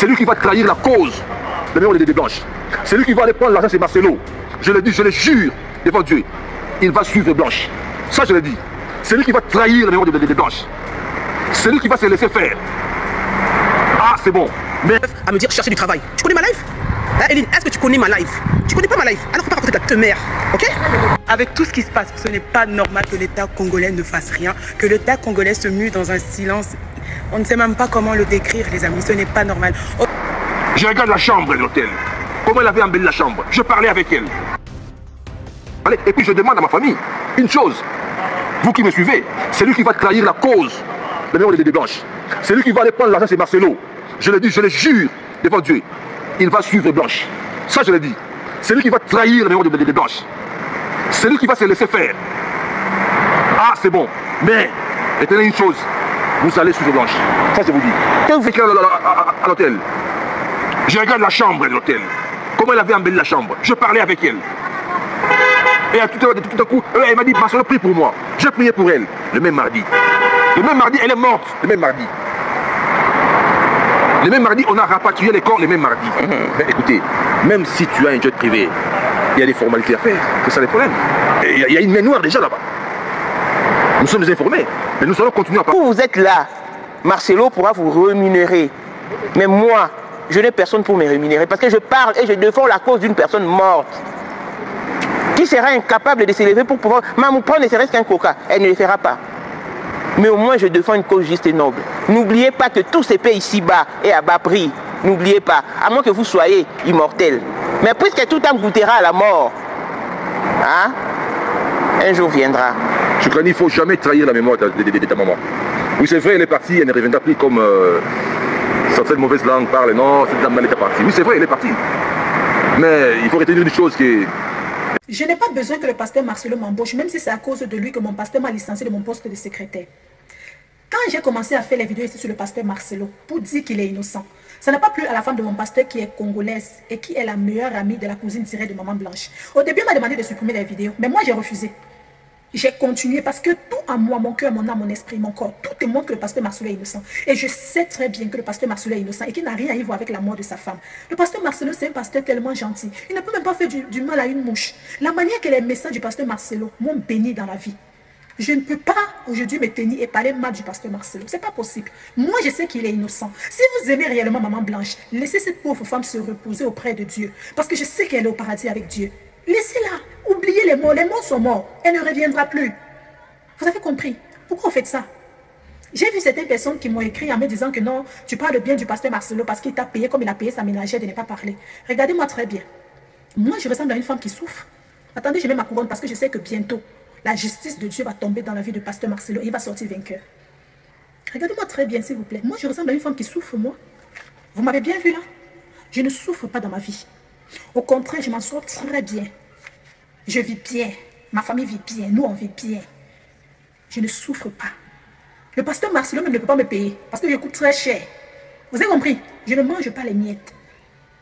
C'est lui qui va trahir la cause de mémoire des Blanches. C'est lui qui va aller prendre l'argent, c'est Marcelo. Je le dis, je le jure devant Dieu. Il va suivre Blanche. Ça, je le dis. C'est lui qui va trahir la mémoire des Blanches. C'est lui qui va se laisser faire. Ah, c'est bon. Mais à me dire chercher du travail. Tu connais ma life? Hein, Eline, est-ce que tu connais ma life? Tu connais pas ma life? Alors faut pas raconter ta mère, ok? Avec tout ce qui se passe, ce n'est pas normal que l'État congolais ne fasse rien, que l'État congolais se mue dans un silence. On ne sait même pas comment le décrire, les amis. Ce n'est pas normal. Oh. Je regarde la chambre de l'hôtel. Comment elle avait embelli la chambre. Je parlais avec elle. Allez, et puis je demande à ma famille une chose. Vous qui me suivez, c'est lui qui va trahir la cause de mémoire des Blanches. C'est lui qui va aller prendre l'argent, c'est Marcelo. Je le dis, je le jure devant Dieu. Il va suivre Blanche. Ça, je le dis. C'est lui qui va trahir la mémoire des Blanches. C'est lui qui va se laisser faire. Ah, c'est bon. Mais, retenez une chose. Vous allez suivre Blanche. Ça, je vous dis. Quand vous êtes à l'hôtel, je regarde la chambre de l'hôtel. Comment elle avait embelli la chambre. Je parlais avec elle. Et tout à coup, elle m'a dit, Marcelo, prie pour moi. Je priais pour elle. Le même mardi. Le même mardi, elle est morte. Le même mardi. Le même mardi, on a rapatrié les corps le même mardi. Mais écoutez, même si tu as un jet privé, il y a des formalités à faire. C'est ça le problème. Il y a une main noire déjà là-bas. Nous sommes informés. Mais nous allons continuer à parler. Vous êtes là. Marcelo pourra vous rémunérer. Mais moi, je n'ai personne pour me rémunérer. Parce que je parle et je défends la cause d'une personne morte. Qui sera incapable de s'élever pour pouvoir même prendre ne serait-ce qu'un coca. Elle ne le fera pas. Mais au moins je défends une cause juste et noble. N'oubliez pas que tout se paie ici-bas et à bas prix. N'oubliez pas, à moins que vous soyez immortel. Mais puisque tout âme goûtera à la mort, hein, un jour viendra. Je crois qu'il ne faut jamais trahir la mémoire de ta maman. Oui, c'est vrai, elle est partie, elle ne reviendra plus comme certaines mauvaises langues parlent. Non, cette dame-là est partie. Oui, c'est vrai, elle est partie. Mais il faut retenir une chose qui est... Je n'ai pas besoin que le pasteur Marcelo m'embauche, même si c'est à cause de lui que mon pasteur m'a licencié de mon poste de secrétaire. Quand j'ai commencé à faire les vidéos ici sur le pasteur Marcelo, pour dire qu'il est innocent, ça n'a pas plu à la femme de mon pasteur qui est congolaise et qui est la meilleure amie de la cousine tirée de Maman Blanche. Au début, elle m'a demandé de supprimer les vidéos, mais moi j'ai refusé. J'ai continué parce que tout en moi, mon cœur, mon âme, mon esprit, mon corps, tout démontre que le pasteur Marcelo est innocent. Et je sais très bien que le pasteur Marcelo est innocent et qu'il n'a rien à y voir avec la mort de sa femme. Le pasteur Marcelo, c'est un pasteur tellement gentil. Il ne peut même pas faire du mal à une mouche. La manière que les messages du pasteur Marcelo m'ont béni dans la vie. Je ne peux pas aujourd'hui me tenir et parler mal du pasteur Marcelo. C'est pas possible. Moi, je sais qu'il est innocent. Si vous aimez réellement Maman Blanche, laissez cette pauvre femme se reposer auprès de Dieu. Parce que je sais qu'elle est au paradis avec Dieu. Laissez-la. Oubliez les morts. Les morts sont morts. Elle ne reviendra plus. Vous avez compris? Pourquoi vous faites ça? J'ai vu certaines personnes qui m'ont écrit en me disant que non, tu parles bien du pasteur Marcelo parce qu'il t'a payé comme il a payé sa ménagère de ne pas parler. Regardez-moi très bien. Moi, je ressemble à une femme qui souffre. Attendez, je mets ma couronne parce que je sais que bientôt, la justice de Dieu va tomber dans la vie de pasteur Marcelo et il va sortir vainqueur. Regardez-moi très bien, s'il vous plaît. Moi, je ressemble à une femme qui souffre, moi. Vous m'avez bien vu là? Je ne souffre pas dans ma vie. Au contraire, je m'en sors très bien. Je vis bien. Ma famille vit bien. Nous, on vit bien. Je ne souffre pas. Le pasteur Marcelo même ne peut pas me payer parce que je coûte très cher. Vous avez compris? Je ne mange pas les miettes.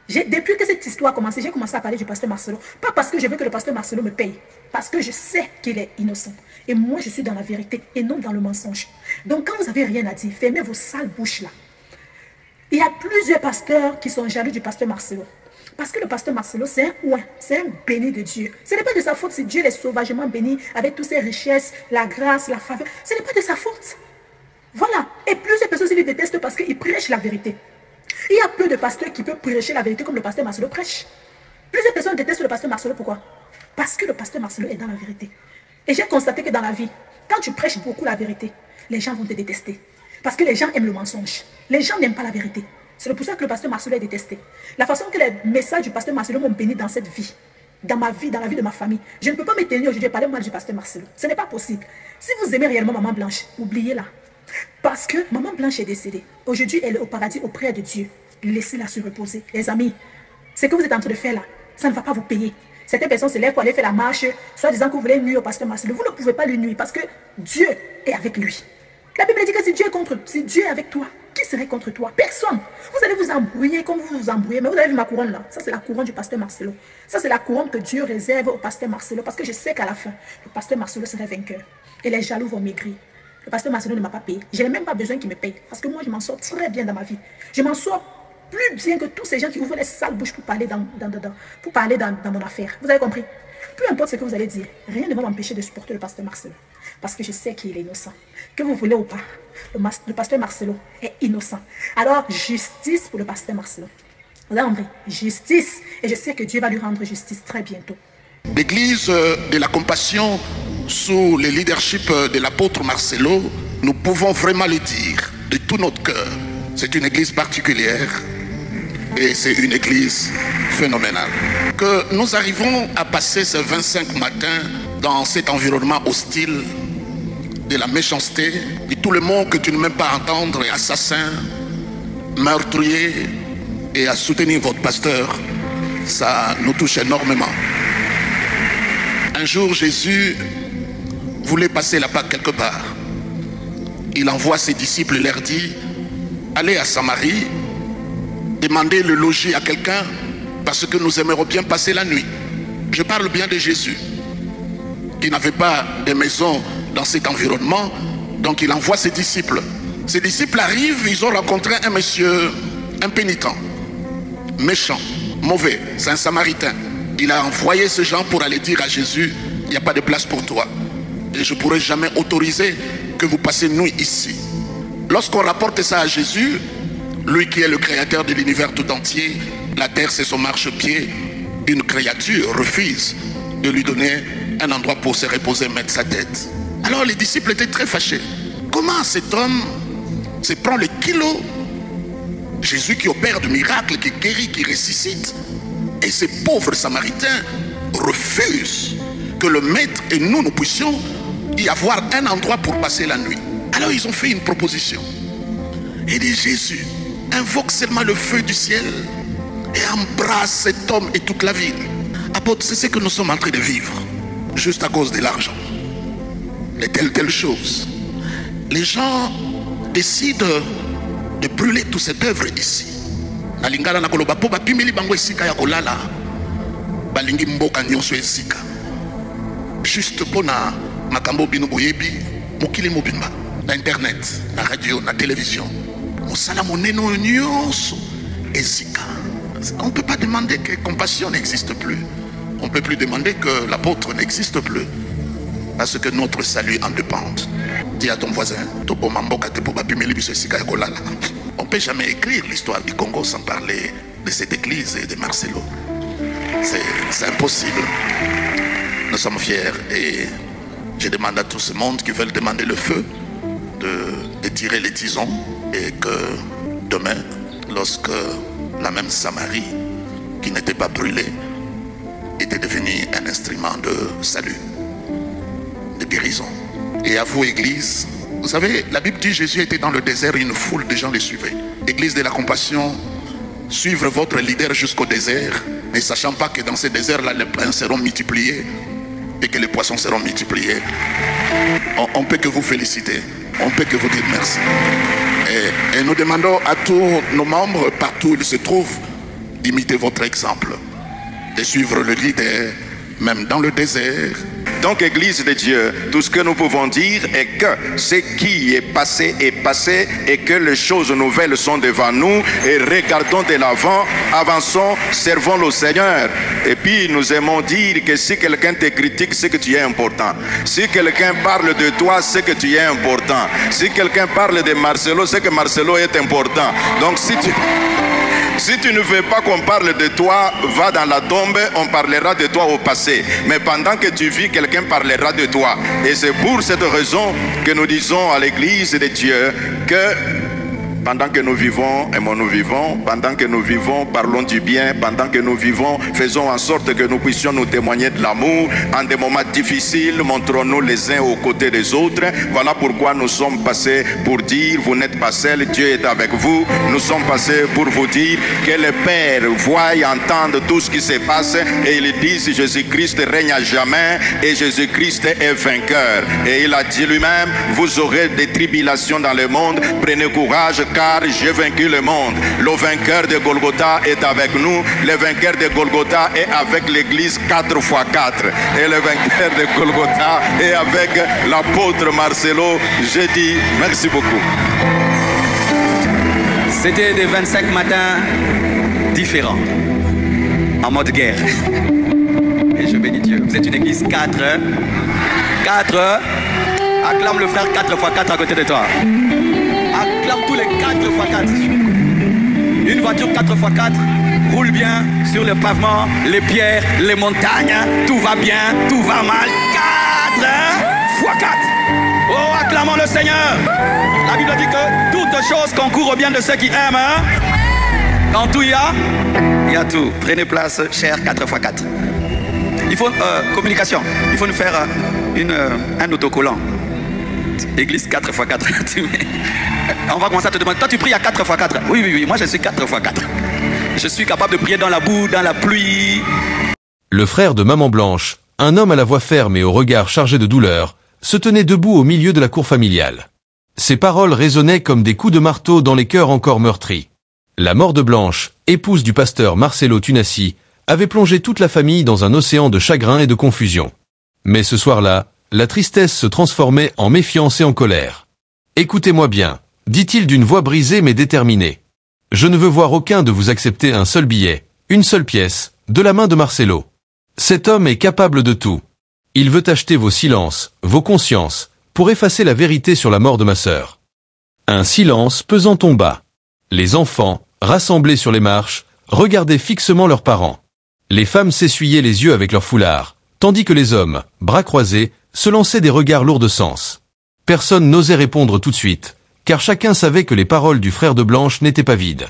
Depuis que cette histoire a commencé, j'ai commencé à parler du pasteur Marcelo. Pas parce que je veux que le pasteur Marcelo me paye. Parce que je sais qu'il est innocent. Et moi, je suis dans la vérité et non dans le mensonge. Donc, quand vous n'avez rien à dire, fermez vos sales bouches là. Il y a plusieurs pasteurs qui sont jaloux du pasteur Marcelo. Parce que le pasteur Marcelo, c'est un ouin, c'est un béni de Dieu. Ce n'est pas de sa faute si Dieu l'est sauvagement béni avec toutes ses richesses, la grâce, la faveur. Ce n'est pas de sa faute. Voilà. Et plusieurs personnes se détestent parce qu'ils prêchent la vérité. Il y a peu de pasteurs qui peuvent prêcher la vérité comme le pasteur Marcelo prêche. Plusieurs personnes détestent le pasteur Marcelo. Pourquoi? Parce que le pasteur Marcelo est dans la vérité. Et j'ai constaté que dans la vie, quand tu prêches beaucoup la vérité, les gens vont te détester. Parce que les gens aiment le mensonge. Les gens n'aiment pas la vérité. C'est pour ça que le pasteur Marcelo est détesté. La façon que les messages du pasteur Marcelo m'ont béni dans cette vie, dans ma vie, dans la vie de ma famille, je ne peux pas me tenir aujourd'hui et parler mal du pasteur Marcelo. Ce n'est pas possible. Si vous aimez réellement Maman Blanche, oubliez-la. Parce que Maman Blanche est décédée. Aujourd'hui, elle est au paradis auprès de Dieu. Laissez-la se reposer. Les amis, ce que vous êtes en train de faire là, ça ne va pas vous payer. Certaines personnes se lèvent pour aller faire la marche, soit disant que vous voulez nuire au pasteur Marcelo. Vous ne pouvez pas lui nuire parce que Dieu est avec lui. La Bible dit que si Dieu est avec toi, qui serait contre toi? Personne. Vous allez vous embrouiller comme vous vous embrouillez. Mais vous avez vu ma couronne là? Ça, c'est la couronne du pasteur Marcelo. Ça, c'est la couronne que Dieu réserve au pasteur Marcelo. Parce que je sais qu'à la fin, le pasteur Marcelo serait vainqueur. Et les jaloux vont maigrir. Le pasteur Marcelo ne m'a pas payé. Je n'ai même pas besoin qu'il me paye. Parce que moi, je m'en sors très bien dans ma vie. Je m'en sors plus bien que tous ces gens qui ouvrent les sales bouches pour parler dans mon affaire. Vous avez compris? Peu importe ce que vous allez dire, rien ne va m'empêcher de supporter le pasteur Marcelo. Parce que je sais qu'il est innocent. Que vous voulez ou pas, le pasteur Marcelo est innocent. Alors, justice pour le pasteur Marcelo. Vous avez compris? Justice. Et je sais que Dieu va lui rendre justice très bientôt. L'église de la compassion, sous le leadership de l'apôtre Marcelo, nous pouvons vraiment le dire de tout notre cœur. C'est une église particulière et c'est une église phénoménale. Que nous arrivons à passer ces 25 matins dans cet environnement hostile de la méchanceté, de tout le monde que tu ne m'aimes pas entendre, assassin, meurtrier, et à soutenir votre pasteur, ça nous touche énormément. Un jour, Jésus voulait passer la Pâque quelque part. Il envoie ses disciples et leur dit: allez à Samarie, demandez le logis à quelqu'un parce que nous aimerions bien passer la nuit. Je parle bien de Jésus, qui n'avait pas de maison dans cet environnement, donc il envoie ses disciples. Ses disciples arrivent, ils ont rencontré un monsieur impénitent, méchant, mauvais, c'est un Samaritain. Il a envoyé ces gens pour aller dire à Jésus: il n'y a pas de place pour toi et je ne pourrai jamais autoriser que vous passiez nuit ici. Lorsqu'on rapporte ça à Jésus, lui qui est le créateur de l'univers tout entier, la terre c'est son marchepied, une créature refuse de lui donner un endroit pour se reposer, mettre sa tête. Alors les disciples étaient très fâchés. Comment cet homme se prend le kilo? Jésus qui opère de miracles, qui guérit, qui ressuscite, et ces pauvres Samaritains refusent que le maître et nous puissions y avoir un endroit pour passer la nuit. Alors ils ont fait une proposition. Il dit: Jésus, invoque seulement le feu du ciel et embrasse cet homme et toute la ville. Apôtre, c'est ce que nous sommes en train de vivre, juste à cause de l'argent, de telle chose. Les gens décident de brûler toute cette œuvre ici. Nalingala na koloba po bapimeli bango esika ya kolala, balingi mboka nyonso esika. Juste pona makambo bino boyebi, mokili mobimba, na internet, na radio, na télévision. Mosala moneno nyonso esika. On ne peut pas demander que compassion n'existe plus. On ne peut plus demander que l'apôtre n'existe plus. Parce que notre salut en dépend. Dis à ton voisin: on ne peut jamais écrire l'histoire du Congo sans parler de cette église et de Marcelo. C'est impossible. Nous sommes fiers et je demande à tout ce monde qui veulent demander le feu de tirer les tisons, et que demain, lorsque la même Samarie qui n'était pas brûlée était devenue un instrument de salut, de guérison. Et à vous, Église, vous savez, la Bible dit que Jésus était dans le désert et une foule de gens les suivaient. Église de la compassion, suivre votre leader jusqu'au désert, ne sachant pas que dans ce désert-là, les pains seront multipliés et que les poissons seront multipliés. On ne peut que vous féliciter, on ne peut que vous dire merci. Et nous demandons à tous nos membres, partout où ils se trouvent, d'imiter votre exemple, de suivre le leader, même dans le désert. Donc, Église de Dieu, tout ce que nous pouvons dire est que ce qui est passé et que les choses nouvelles sont devant nous, et regardons de l'avant, avançons, servons le Seigneur. Et puis nous aimons dire que si quelqu'un te critique, c'est que tu es important. Si quelqu'un parle de toi, c'est que tu es important. Si quelqu'un parle de Marcelo, c'est que Marcelo est important. Donc si tu ne veux pas qu'on parle de toi, va dans la tombe, on parlera de toi au passé. Mais pendant que tu vis, quelqu'un parlera de toi. Et c'est pour cette raison que nous disons à l'église de Dieu que pendant que nous vivons, aimons-nous vivons. Pendant que nous vivons, parlons du bien. Pendant que nous vivons, faisons en sorte que nous puissions nous témoigner de l'amour. En des moments difficiles, montrons-nous les uns aux côtés des autres. Voilà pourquoi nous sommes passés pour dire: vous n'êtes pas seuls, Dieu est avec vous. Nous sommes passés pour vous dire que le Père voit et entende tout ce qui se passe. Et il dit: Jésus-Christ règne à jamais et Jésus-Christ est vainqueur. Et il a dit lui-même: vous aurez des tribulations dans le monde. Prenez courage, car j'ai vaincu le monde. Le vainqueur de Golgotha est avec nous. Le vainqueur de Golgotha est avec l'église 4x4. Et le vainqueur de Golgotha est avec l'apôtre Marcelo. Je dis merci beaucoup. C'était des 25 matins différents, en mode guerre. Et je bénis Dieu. Vous êtes une église 4. 4. Acclame le frère 4 x 4 à côté de toi. Acclame tous les 4 x 4. Une voiture 4 x 4 roule bien sur le pavement, les pierres, les montagnes. Tout va bien, tout va mal. 4 x 4. Oh, acclamons le Seigneur. La Bible dit que toutes choses concourent au bien de ceux qui aiment. Hein? Dans tout, il y a tout. Prenez place, cher 4 x 4. Il faut communication. Il faut nous faire un autocollant. Église 4 x 4. On va commencer à te demander. Toi, tu pries à 4 x 4. Oui. Moi, je suis 4 x 4. Je suis capable de prier dans la boue, dans la pluie. Le frère de Maman Blanche, un homme à la voix ferme et au regard chargé de douleur, se tenait debout au milieu de la cour familiale. Ses paroles résonnaient comme des coups de marteau dans les cœurs encore meurtris. La mort de Blanche, épouse du pasteur Marcelo Tunasi, avait plongé toute la famille dans un océan de chagrin et de confusion. Mais ce soir-là, la tristesse se transformait en méfiance et en colère. « Écoutez-moi bien, dit-il d'une voix brisée mais déterminée. Je ne veux voir aucun de vous accepter un seul billet, une seule pièce, de la main de Marcelo. Cet homme est capable de tout. Il veut acheter vos silences, vos consciences, pour effacer la vérité sur la mort de ma sœur. » Un silence pesant tomba. Les enfants, rassemblés sur les marches, regardaient fixement leurs parents. Les femmes s'essuyaient les yeux avec leurs foulards, tandis que les hommes, bras croisés, se lançaient des regards lourds de sens. Personne n'osait répondre tout de suite, car chacun savait que les paroles du frère de Blanche n'étaient pas vides.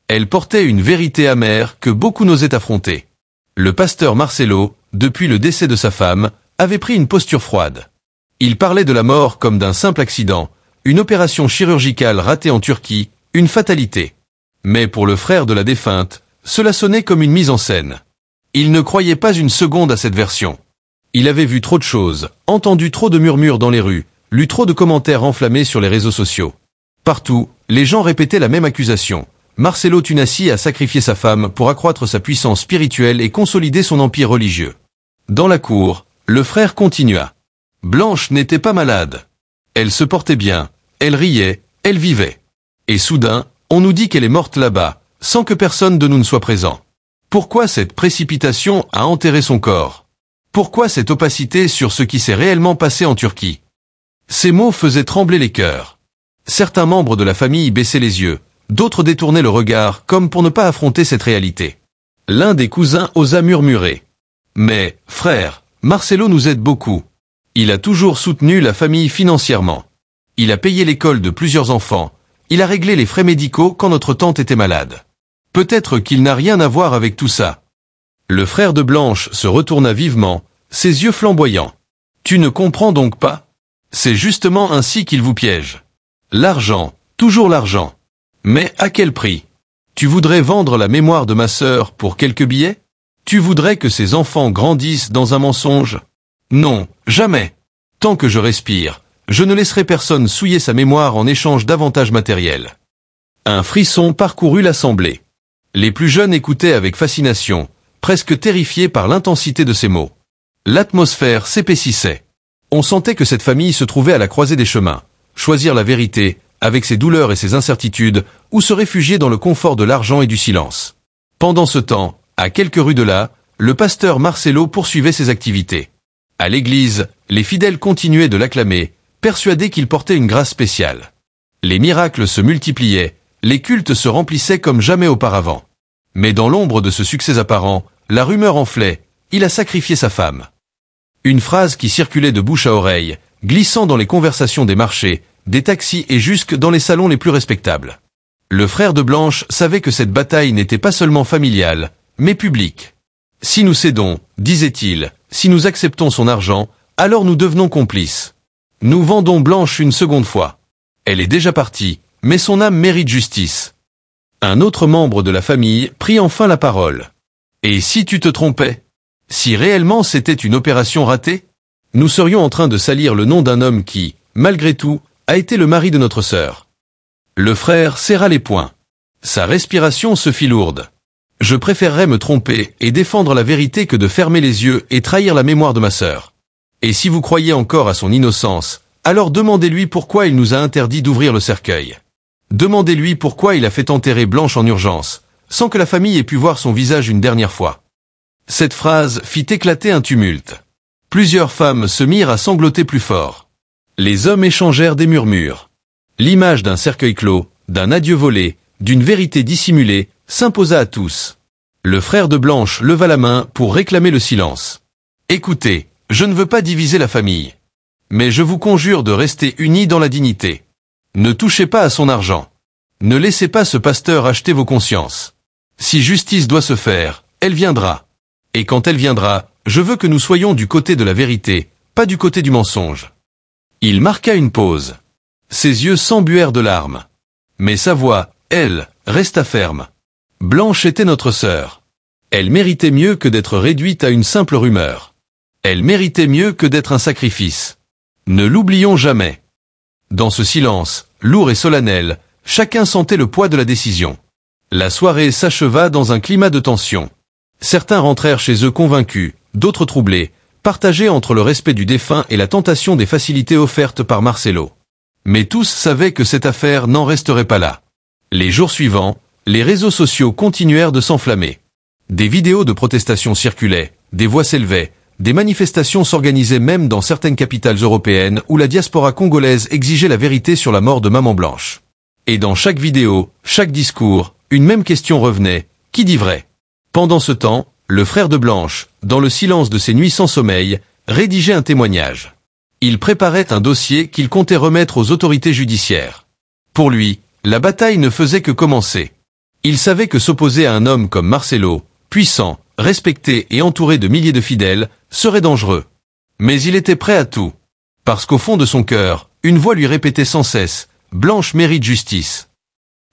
Elles portaient une vérité amère que beaucoup n'osaient affronter. Le pasteur Marcelo, depuis le décès de sa femme, avait pris une posture froide. Il parlait de la mort comme d'un simple accident, une opération chirurgicale ratée en Turquie, une fatalité. Mais pour le frère de la défunte, cela sonnait comme une mise en scène. Il ne croyait pas une seconde à cette version. Il avait vu trop de choses, entendu trop de murmures dans les rues, lu trop de commentaires enflammés sur les réseaux sociaux. Partout, les gens répétaient la même accusation. Marcelo Tunasi a sacrifié sa femme pour accroître sa puissance spirituelle et consolider son empire religieux. Dans la cour, le frère continua. Blanche n'était pas malade. Elle se portait bien, elle riait, elle vivait. Et soudain, on nous dit qu'elle est morte là-bas, sans que personne de nous ne soit présent. Pourquoi cette précipitation à enterrer son corps? Pourquoi cette opacité sur ce qui s'est réellement passé en Turquie? Ces mots faisaient trembler les cœurs. Certains membres de la famille baissaient les yeux, d'autres détournaient le regard comme pour ne pas affronter cette réalité. L'un des cousins osa murmurer. Mais, frère, Marcelo nous aide beaucoup. Il a toujours soutenu la famille financièrement. Il a payé l'école de plusieurs enfants. Il a réglé les frais médicaux quand notre tante était malade. Peut-être qu'il n'a rien à voir avec tout ça. Le frère de Blanche se retourna vivement, ses yeux flamboyants. Tu ne comprends donc pas? C'est justement ainsi qu'il vous piège. L'argent, toujours l'argent. Mais à quel prix? Tu voudrais vendre la mémoire de ma sœur pour quelques billets? Tu voudrais que ses enfants grandissent dans un mensonge? Non, jamais. Tant que je respire, je ne laisserai personne souiller sa mémoire en échange d'avantages matériels. Un frisson parcourut l'assemblée. Les plus jeunes écoutaient avec fascination, presque terrifiés par l'intensité de ces mots. L'atmosphère s'épaississait. On sentait que cette famille se trouvait à la croisée des chemins. Choisir la vérité, avec ses douleurs et ses incertitudes, ou se réfugier dans le confort de l'argent et du silence. Pendant ce temps, à quelques rues de là, le pasteur Marcelo poursuivait ses activités. À l'église, les fidèles continuaient de l'acclamer, persuadés qu'il portait une grâce spéciale. Les miracles se multipliaient, les cultes se remplissaient comme jamais auparavant. Mais dans l'ombre de ce succès apparent, la rumeur enflait, il a sacrifié sa femme. Une phrase qui circulait de bouche à oreille, glissant dans les conversations des marchés, des taxis et jusque dans les salons les plus respectables. Le frère de Blanche savait que cette bataille n'était pas seulement familiale, mais publique. Si nous cédons, disait-il, si nous acceptons son argent, alors nous devenons complices. Nous vendons Blanche une seconde fois. Elle est déjà partie, mais son âme mérite justice. Un autre membre de la famille prit enfin la parole. Et si tu te trompais? Si réellement c'était une opération ratée? Nous serions en train de salir le nom d'un homme qui, malgré tout, a été le mari de notre sœur. Le frère serra les poings. Sa respiration se fit lourde. Je préférerais me tromper et défendre la vérité que de fermer les yeux et trahir la mémoire de ma sœur. Et si vous croyez encore à son innocence, alors demandez-lui pourquoi il nous a interdit d'ouvrir le cercueil. Demandez-lui pourquoi il a fait enterrer Blanche en urgence, sans que la famille ait pu voir son visage une dernière fois. Cette phrase fit éclater un tumulte. Plusieurs femmes se mirent à sangloter plus fort. Les hommes échangèrent des murmures. L'image d'un cercueil clos, d'un adieu volé, d'une vérité dissimulée, s'imposa à tous. Le frère de Blanche leva la main pour réclamer le silence. « Écoutez, je ne veux pas diviser la famille. Mais je vous conjure de rester unis dans la dignité. Ne touchez pas à son argent. Ne laissez pas ce pasteur acheter vos consciences. Si justice doit se faire, elle viendra. Et quand elle viendra, je veux que nous soyons du côté de la vérité, pas du côté du mensonge. » Il marqua une pause. Ses yeux s'embuèrent de larmes. Mais sa voix, elle, resta ferme. Blanche était notre sœur. Elle méritait mieux que d'être réduite à une simple rumeur. Elle méritait mieux que d'être un sacrifice. Ne l'oublions jamais. Dans ce silence, lourd et solennel, chacun sentait le poids de la décision. La soirée s'acheva dans un climat de tension. Certains rentrèrent chez eux convaincus, d'autres troublés, partagés entre le respect du défunt et la tentation des facilités offertes par Marcelo. Mais tous savaient que cette affaire n'en resterait pas là. Les jours suivants, les réseaux sociaux continuèrent de s'enflammer. Des vidéos de protestation circulaient, des voix s'élevaient, des manifestations s'organisaient même dans certaines capitales européennes où la diaspora congolaise exigeait la vérité sur la mort de Maman Blanche. Et dans chaque vidéo, chaque discours, une même question revenait, qui dit vrai? Pendant ce temps, le frère de Blanche, dans le silence de ses nuits sans sommeil, rédigeait un témoignage. Il préparait un dossier qu'il comptait remettre aux autorités judiciaires. Pour lui, la bataille ne faisait que commencer. Il savait que s'opposer à un homme comme Marcelo, puissant, respecté et entouré de milliers de fidèles, serait dangereux. Mais il était prêt à tout. Parce qu'au fond de son cœur, une voix lui répétait sans cesse « Blanche mérite justice ».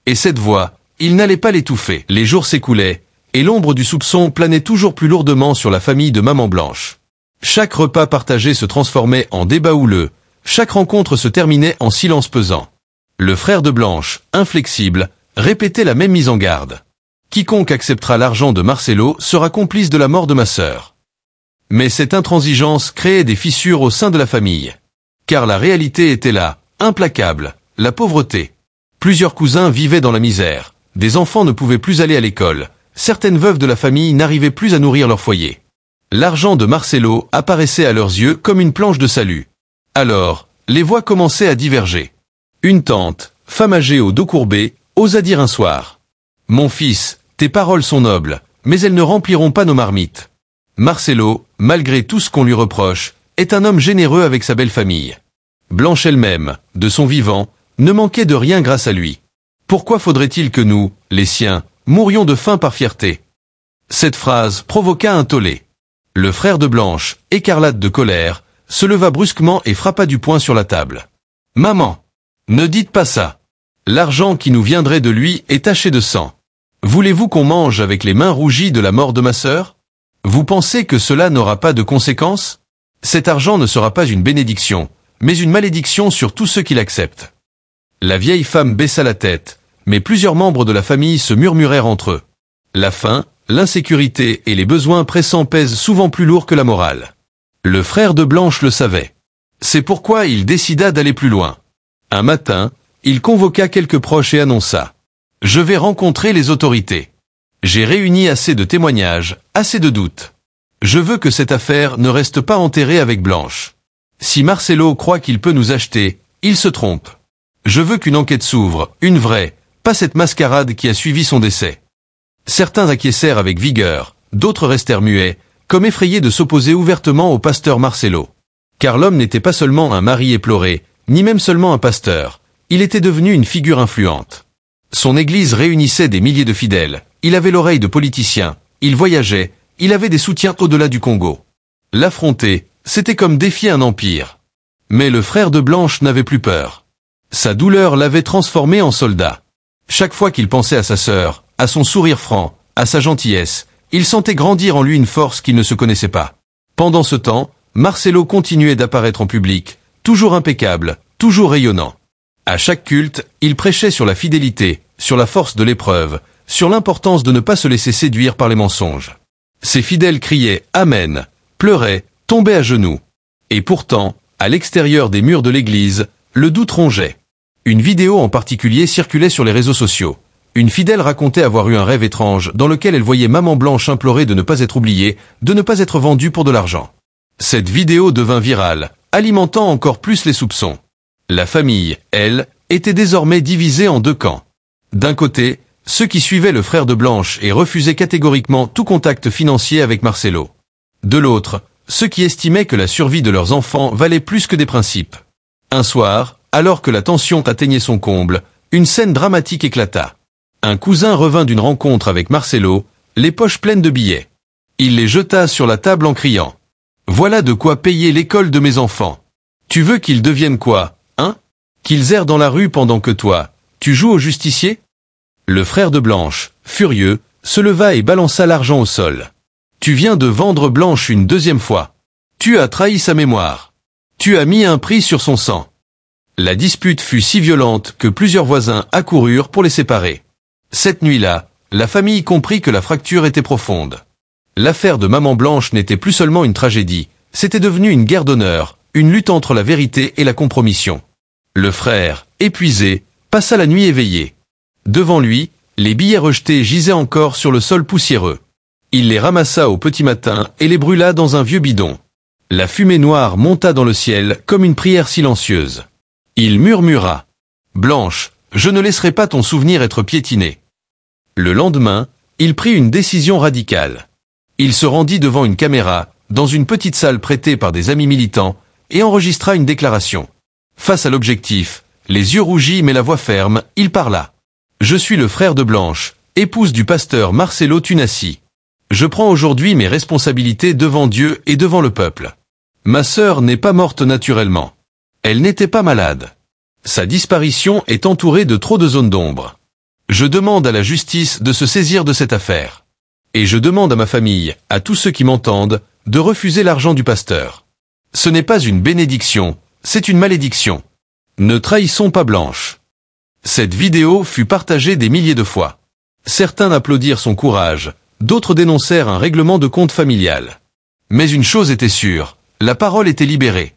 Et cette voix, il n'allait pas l'étouffer. Les jours s'écoulaient, et l'ombre du soupçon planait toujours plus lourdement sur la famille de Maman Blanche. Chaque repas partagé se transformait en débat houleux, chaque rencontre se terminait en silence pesant. Le frère de Blanche, inflexible, répétait la même mise en garde. Quiconque acceptera l'argent de Marcelo sera complice de la mort de ma sœur. Mais cette intransigeance créait des fissures au sein de la famille. Car la réalité était là, implacable, la pauvreté. Plusieurs cousins vivaient dans la misère, des enfants ne pouvaient plus aller à l'école, certaines veuves de la famille n'arrivaient plus à nourrir leur foyer. L'argent de Marcelo apparaissait à leurs yeux comme une planche de salut. Alors, les voix commençaient à diverger. Une tante, femme âgée au dos courbé, osa dire un soir « Mon fils, tes paroles sont nobles, mais elles ne rempliront pas nos marmites. Marcelo, malgré tout ce qu'on lui reproche, est un homme généreux avec sa belle famille. Blanche elle-même, de son vivant, ne manquait de rien grâce à lui. Pourquoi faudrait-il que nous, les siens, mourions de faim par fierté ?» Cette phrase provoqua un tollé. Le frère de Blanche, écarlate de colère, se leva brusquement et frappa du poing sur la table. « Maman, ne dites pas ça. L'argent qui nous viendrait de lui est taché de sang. Voulez-vous qu'on mange avec les mains rougies de la mort de ma sœur? Vous pensez que cela n'aura pas de conséquences? Cet argent ne sera pas une bénédiction, mais une malédiction sur tous ceux qui l'acceptent. » La vieille femme baissa la tête, mais plusieurs membres de la famille se murmurèrent entre eux. La faim, l'insécurité et les besoins pressants pèsent souvent plus lourd que la morale. Le frère de Blanche le savait. C'est pourquoi il décida d'aller plus loin. Un matin, il convoqua quelques proches et annonça « Je vais rencontrer les autorités. J'ai réuni assez de témoignages, assez de doutes. Je veux que cette affaire ne reste pas enterrée avec Blanche. Si Marcelo croit qu'il peut nous acheter, il se trompe. Je veux qu'une enquête s'ouvre, une vraie, pas cette mascarade qui a suivi son décès. » Certains acquiescèrent avec vigueur, d'autres restèrent muets, comme effrayés de s'opposer ouvertement au pasteur Marcelo. Car l'homme n'était pas seulement un mari éploré, ni même seulement un pasteur, il était devenu une figure influente. Son église réunissait des milliers de fidèles, il avait l'oreille de politiciens, il voyageait, il avait des soutiens au-delà du Congo. L'affronter, c'était comme défier un empire. Mais le frère de Blanche n'avait plus peur. Sa douleur l'avait transformé en soldat. Chaque fois qu'il pensait à sa sœur, à son sourire franc, à sa gentillesse, il sentait grandir en lui une force qu'il ne se connaissait pas. Pendant ce temps, Marcelo continuait d'apparaître en public, toujours impeccable, toujours rayonnant. À chaque culte, il prêchait sur la fidélité, sur la force de l'épreuve, sur l'importance de ne pas se laisser séduire par les mensonges. Ses fidèles criaient « Amen », pleuraient, tombaient à genoux. Et pourtant, à l'extérieur des murs de l'église, le doute rongeait. Une vidéo en particulier circulait sur les réseaux sociaux. Une fidèle racontait avoir eu un rêve étrange dans lequel elle voyait Maman Blanche implorer de ne pas être oubliée, de ne pas être vendue pour de l'argent. Cette vidéo devint virale, alimentant encore plus les soupçons. La famille, elle, était désormais divisée en deux camps. D'un côté, ceux qui suivaient le frère de Blanche et refusaient catégoriquement tout contact financier avec Marcelo. De l'autre, ceux qui estimaient que la survie de leurs enfants valait plus que des principes. Un soir, alors que la tension atteignait son comble, une scène dramatique éclata. Un cousin revint d'une rencontre avec Marcelo, les poches pleines de billets. Il les jeta sur la table en criant « Voilà de quoi payer l'école de mes enfants. Tu veux qu'ils deviennent quoi, hein? Qu'ils errent dans la rue pendant que toi, tu joues au justicier ?» Le frère de Blanche, furieux, se leva et balança l'argent au sol. « Tu viens de vendre Blanche une deuxième fois. Tu as trahi sa mémoire. Tu as mis un prix sur son sang. » La dispute fut si violente que plusieurs voisins accoururent pour les séparer. Cette nuit-là, la famille comprit que la fracture était profonde. L'affaire de Maman Blanche n'était plus seulement une tragédie, c'était devenu une guerre d'honneur, une lutte entre la vérité et la compromission. Le frère, épuisé, passa la nuit éveillé. Devant lui, les billets rejetés gisaient encore sur le sol poussiéreux. Il les ramassa au petit matin et les brûla dans un vieux bidon. La fumée noire monta dans le ciel comme une prière silencieuse. Il murmura « Blanche, je ne laisserai pas ton souvenir être piétiné. » Le lendemain, il prit une décision radicale. Il se rendit devant une caméra, dans une petite salle prêtée par des amis militants, et enregistra une déclaration. Face à l'objectif, les yeux rougis mais la voix ferme, il parla. « Je suis le frère de Blanche, épouse du pasteur Marcelo Tunasi. Je prends aujourd'hui mes responsabilités devant Dieu et devant le peuple. Ma sœur n'est pas morte naturellement. Elle n'était pas malade. Sa disparition est entourée de trop de zones d'ombre. Je demande à la justice de se saisir de cette affaire. Et je demande à ma famille, à tous ceux qui m'entendent, de refuser l'argent du pasteur. Ce n'est pas une bénédiction, c'est une malédiction. Ne trahissons pas Blanche. » Cette vidéo fut partagée des milliers de fois. Certains applaudirent son courage, d'autres dénoncèrent un règlement de compte familial. Mais une chose était sûre, la parole était libérée.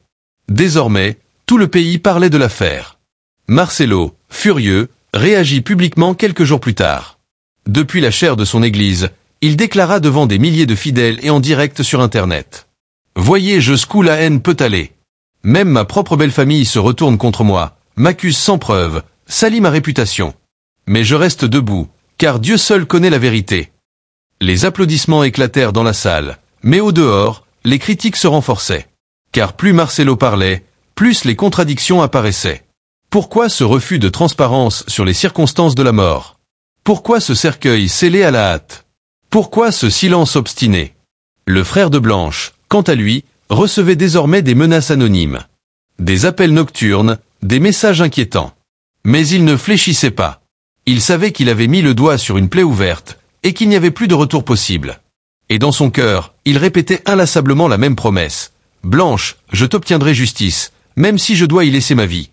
Désormais, tout le pays parlait de l'affaire. Marcelo, furieux, réagit publiquement quelques jours plus tard. Depuis la chaire de son église, il déclara devant des milliers de fidèles et en direct sur Internet. « Voyez jusqu'où la haine peut aller. Même ma propre belle famille se retourne contre moi, m'accuse sans preuve, salit ma réputation. Mais je reste debout, car Dieu seul connaît la vérité. » Les applaudissements éclatèrent dans la salle, mais au dehors, les critiques se renforçaient. Car plus Marcelo parlait, plus les contradictions apparaissaient. Pourquoi ce refus de transparence sur les circonstances de la mort? Pourquoi ce cercueil scellé à la hâte? Pourquoi ce silence obstiné? Le frère de Blanche, quant à lui, recevait désormais des menaces anonymes. Des appels nocturnes, des messages inquiétants. Mais il ne fléchissait pas. Il savait qu'il avait mis le doigt sur une plaie ouverte, et qu'il n'y avait plus de retour possible. Et dans son cœur, il répétait inlassablement la même promesse. « Blanche, je t'obtiendrai justice, même si je dois y laisser ma vie. »